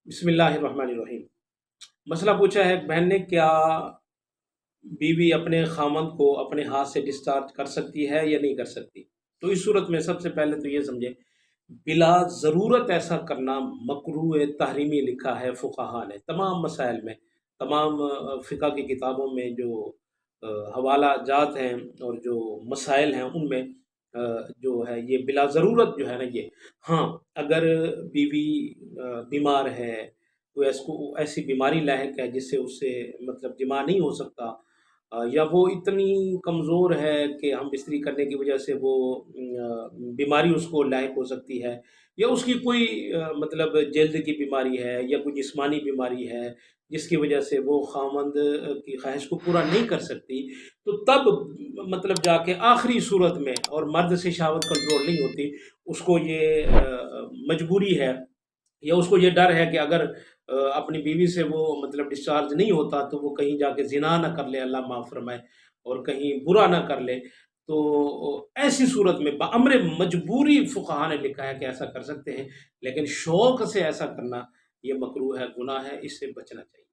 بسم اللہ الرحمن الرحیم۔ مسئلہ پوچھا ہے ایک بہن نے، کیا بیوی اپنے خامند کو اپنے ہاتھ سے ڈسچارج کر سکتی ہے یا نہیں کر سکتی؟ تو اس صورت میں سب سے پہلے تو یہ سمجھے، بلا ضرورت ایسا کرنا مکروہ تحریمی لکھا ہے فقہا نے تمام مسائل میں، تمام فقہ کی کتابوں میں جو حوالہ جات ہیں اور جو مسائل ہیں ان میں جو ہے یہ بلا ضرورت جو ہے نا یہ، ہاں اگر بیوی بیمار ہے، کوئی اس کو ایسی بیماری لاحق ہے جس سے اس سے مطلب جماع نہیں ہو سکتا، یا وہ اتنی کمزور ہے کہ ہم بستری کرنے کی وجہ سے وہ بیماری اس کو لاحق ہو سکتی ہے، یا اس کی کوئی مطلب جلد کی بیماری ہے یا کوئی جسمانی بیماری ہے جس کی وجہ سے وہ خامند کی خواہش کو پورا نہیں کر سکتی، تو تب مطلب جا کے آخری صورت میں، اور مرد سے شہوت کنٹرول نہیں ہوتی، اس کو یہ مجبوری ہے یا اس کو یہ ڈر ہے کہ اگر اپنی بیوی سے وہ مطلب ڈسچارج نہیں ہوتا تو وہ کہیں جا کے زنا نہ کر لے، اللہ معاف فرمائے، اور کہیں برا نہ کر لے، تو ایسی صورت میں بامر مجبوری فقہا نے لکھا ہے کہ ایسا کر سکتے ہیں، لیکن شوق سے ایسا کرنا یہ مکروہ ہے، گناہ ہے، اس سے بچنا چاہیے۔